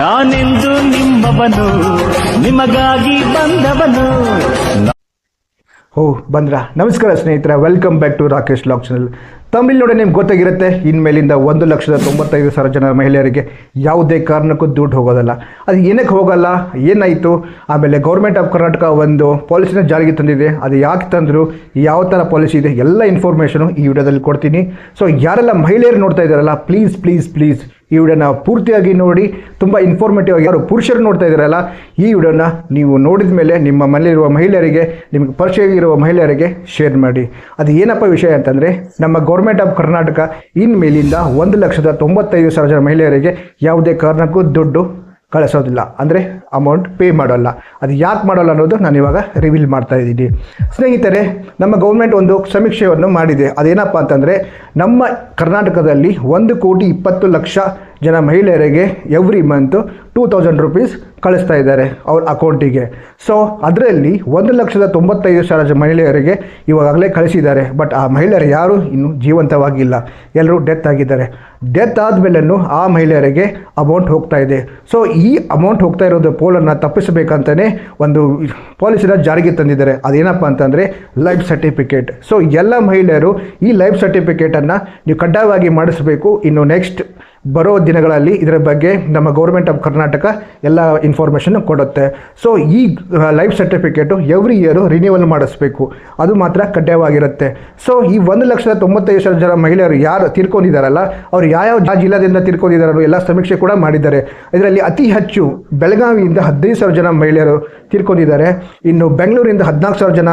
ನಾನೆಂದು ನಿಮ್ಮವನು ನಿಮಗಾಗಿ ಬಂದವನು. ಬಂದ್ರಾ? ನಮಸ್ಕಾರ ಸ್ನೇಹಿತರೆ, welcome back to Rakesh log channel. Tamil ನೋಡಿ ನಿಮ್ಗೆ ಗೊತ್ತಾಗಿರುತ್ತೆ, ಇನ್ಮೇಲಿಂದ 1,95,000 ಜನ ಮಹಿಳೆಯರಿಗೆ ಯಾವುದೇ ಕಾರಣಕ್ಕೂ ದುಡ್ಡು ಹೋಗೋದಲ್ಲ. ಅದು ಏನಕ್ಕೆ ಹೋಗಲ್ಲ, ಏನಾಯಿತು, ಆಮೇಲೆ ಗೌರ್ಮೆಂಟ್ ಆಫ್ ಕರ್ನಾಟಕ ಒಂದು ಪಾಲಿಸಿನ ಜಾರಿಗೆ ತಂದಿದೆ, ಅದು ಯಾಕೆ ತಂದರು, ಯಾವ ಥರ ಪಾಲಿಸಿ ಇದೆ, ಎಲ್ಲ ಇನ್ಫಾರ್ಮೇಷನು ಈ ವಿಡಿಯೋದಲ್ಲಿ ಕೊಡ್ತೀನಿ. ಸೊ ಯಾರೆಲ್ಲ ಮಹಿಳೆಯರು ನೋಡ್ತಾ ಇದ್ದಾರಲ್ಲ, ಪ್ಲೀಸ್ ಈ ವಿಡಿಯೋನ ಪೂರ್ತಿಯಾಗಿ ನೋಡಿ. ತುಂಬ ಇನ್ಫಾರ್ಮೇಟಿವ್ ಆಗಿ, ಯಾರು ಪುರುಷರು ನೋಡ್ತಾ ಇದ್ದಾರಲ್ಲ, ಈ ವಿಡಿಯೋನ ನೀವು ನೋಡಿದ ಮೇಲೆ ನಿಮ್ಮ ಮನೆಯಲ್ಲಿರುವ ಮಹಿಳೆಯರಿಗೆ, ನಿಮಗೆ ಪರಿಚಯ ಇರುವ ಮಹಿಳೆಯರಿಗೆ ಶೇರ್ ಮಾಡಿ. ಅದು ಏನಪ್ಪ ವಿಷಯ ಅಂತಂದರೆ, ನಮ್ಮ ಗೌರ್ಮೆಂಟ್ ಆಫ್ ಕರ್ನಾಟಕ ಇನ್ಮೇಲಿಂದ 1,95,000 ಜನ ಮಹಿಳೆಯರಿಗೆ ಯಾವುದೇ ಕಾರಣಕ್ಕೂ ದುಡ್ಡು ಕಳಿಸೋದಿಲ್ಲ, ಅಂದರೆ ಅಮೌಂಟ್ ಪೇ ಮಾಡೋಲ್ಲ. ಅದು ಯಾಕೆ ಮಾಡೋಲ್ಲ ಅನ್ನೋದು ನಾನು ಇವಾಗ ರಿವೀಲ್ ಮಾಡ್ತಾ ಇದ್ದೀನಿ. ಸ್ನೇಹಿತರೆ, ನಮ್ಮ ಗೌರ್ಮೆಂಟ್ ಒಂದು ಸಮೀಕ್ಷೆಯನ್ನು ಮಾಡಿದೆ. ಅದೇನಪ್ಪ ಅಂತಂದರೆ, ನಮ್ಮ ಕರ್ನಾಟಕದಲ್ಲಿ 1,20,00,000 ಜನ ಮಹಿಳೆಯರಿಗೆ ಎವ್ರಿ ಮಂತು 2,000 ರೂಪೀಸ್ ಕಳಿಸ್ತಾ ಇದ್ದಾರೆ ಅವ್ರ ಅಕೌಂಟಿಗೆ. ಸೊ ಅದರಲ್ಲಿ 1,95,000 ಮಹಿಳೆಯರಿಗೆ ಇವಾಗಲೇ ಕಳಿಸಿದ್ದಾರೆ. ಬಟ್ ಆ ಮಹಿಳೆಯರು ಯಾರು ಇನ್ನೂ ಜೀವಂತವಾಗಿಲ್ಲ, ಎಲ್ಲರೂ ಡೆತ್ ಆಗಿದ್ದಾರೆ. ಡೆತ್ ಆದಮೇಲೂ ಆ ಮಹಿಳೆಯರಿಗೆ ಅಮೌಂಟ್ ಹೋಗ್ತಾ ಇದೆ. ಸೊ ಈ ಅಮೌಂಟ್ ಹೋಗ್ತಾ ಇರೋದು ಪೋಲನ್ನು ತಪ್ಪಿಸಬೇಕಂತಲೇ ಒಂದು ಪಾಲಿಸಿನ ಜಾರಿಗೆ ತಂದಿದ್ದಾರೆ. ಅದೇನಪ್ಪ ಅಂತಂದರೆ ಲೈಫ್ ಸರ್ಟಿಫಿಕೇಟ್. ಸೊ ಎಲ್ಲ ಮಹಿಳೆಯರು ಈ ಲೈಫ್ ಸರ್ಟಿಫಿಕೇಟನ್ನು ನೀವು ಕಡ್ಡಾಯವಾಗಿ ಮಾಡಿಸಬೇಕು. ಇನ್ನು ನೆಕ್ಸ್ಟ್ ಬರೋ ದಿನಗಳಲ್ಲಿ ಇದರ ಬಗ್ಗೆ ನಮ್ಮ ಗೌರ್ಮೆಂಟ್ ಆಫ್ ಕರ್ನಾಟಕ ಎಲ್ಲ ಇನ್ಫಾರ್ಮೇಷನ್ ಕೊಡುತ್ತೆ. ಸೊ ಈ life certificate every year renewal ಮಾಡಿಸ್ಬೇಕು, ಅದು ಮಾತ್ರ ಕಡ್ಡಾಯವಾಗಿರುತ್ತೆ. ಸೊ ಈ 1,95,000 ಜನ ಮಹಿಳೆಯರು ಯಾರು ತೀರ್ಕೊಂಡಿದ್ದಾರಲ್ಲ, ಅವರು ಯಾವ ಜಿಲ್ಲೆಯಿಂದ ತೀರ್ಕೊಂಡಿದ್ದಾರೋ ಎಲ್ಲ ಸಮೀಕ್ಷೆ ಕೂಡ ಮಾಡಿದ್ದಾರೆ. ಇದರಲ್ಲಿ ಅತಿ ಹೆಚ್ಚು ಬೆಳಗಾವಿಯಿಂದ 15,000 ಜನ ಮಹಿಳೆಯರು ತೀರ್ಕೊಂಡಿದ್ದಾರೆ. ಇನ್ನು ಬೆಂಗಳೂರಿಂದ 14,000 ಜನ,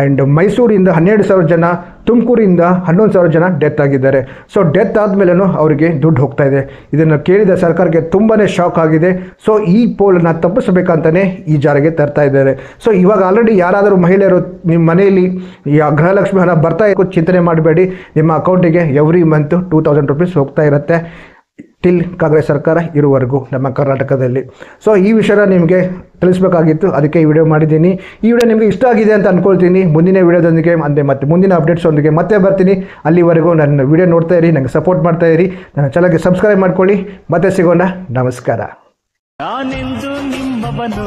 ಆ್ಯಂಡ್ ಮೈಸೂರಿಂದ 12,000 ಜನ, ತುಮಕೂರಿಂದ 11,000 ಜನ ಡೆತ್ ಆಗಿದ್ದಾರೆ. ಸೊ ಡೆತ್ ಆದಮೇಲೂ ಅವರಿಗೆ ದುಡ್ಡು ಹೋಗ್ತಾ ಇದೆ. ಇದನ್ನು ಕೇಳಿದ ಸರ್ಕಾರಕ್ಕೆ ತುಂಬಾ ಶಾಕ್ ಆಗಿದೆ. ಸೊ ಈ ಪೋಲನ್ನು ತಪ್ಪಿಸಬೇಕಂತಲೇ ಈ ಜಾರಿಗೆ ತರ್ತಾ ಇದ್ದಾರೆ. ಸೊ ಇವಾಗ ಆಲ್ರೆಡಿ ಯಾರಾದರೂ ಮಹಿಳೆಯರು ನಿಮ್ಮ ಮನೆಯಲ್ಲಿ ಗೃಹಲಕ್ಷ್ಮಿ ಹಣ ಬರ್ತಾ ಇರೋ ಚಿಂತನೆ ಮಾಡಬೇಡಿ. ನಿಮ್ಮ ಅಕೌಂಟಿಗೆ ಎವ್ರಿ ಮಂತ್ 2,000 ರೂಪೀಸ್ ಹೋಗ್ತಾ ಇರುತ್ತೆ, ಟಿಲ್ ಕಾಂಗ್ರೆಸ್ ಸರ್ಕಾರ ಇರುವವರೆಗೂ ನಮ್ಮ ಕರ್ನಾಟಕದಲ್ಲಿ. ಸೊ ಈ ವಿಷಯನ ನಿಮಗೆ ತಿಳಿಸ್ಬೇಕಾಗಿತ್ತು, ಅದಕ್ಕೆ ಈ ವಿಡಿಯೋ ಮಾಡಿದ್ದೀನಿ. ಈ ವಿಡಿಯೋ ನಿಮಗೆ ಇಷ್ಟ ಆಗಿದೆ ಅಂತ ಅಂದ್ಕೊಳ್ತೀನಿ. ಮುಂದಿನ ವಿಡಿಯೋದೊಂದಿಗೆ ಮತ್ತೆ ಮುಂದಿನ ಅಪ್ಡೇಟ್ಸೊಂದಿಗೆ ಮತ್ತೆ ಬರ್ತೀನಿ. ಅಲ್ಲಿವರೆಗೂ ನನ್ನ ವಿಡಿಯೋ ನೋಡ್ತಾ ಇರಿ, ನನಗೆ ಸಪೋರ್ಟ್ ಮಾಡ್ತಾ ಇರಿ, ನನ್ನ ಚಾನಲ್ಗೆ ಸಬ್ಸ್ಕ್ರೈಬ್ ಮಾಡ್ಕೊಳ್ಳಿ. ಮತ್ತೆ ಸಿಗೋಣ, ನಮಸ್ಕಾರ. ನಾನೆಂದು ನಿಮ್ಮವನು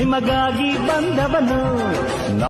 ನಿಮಗಾಗಿ ಬಂದವನು.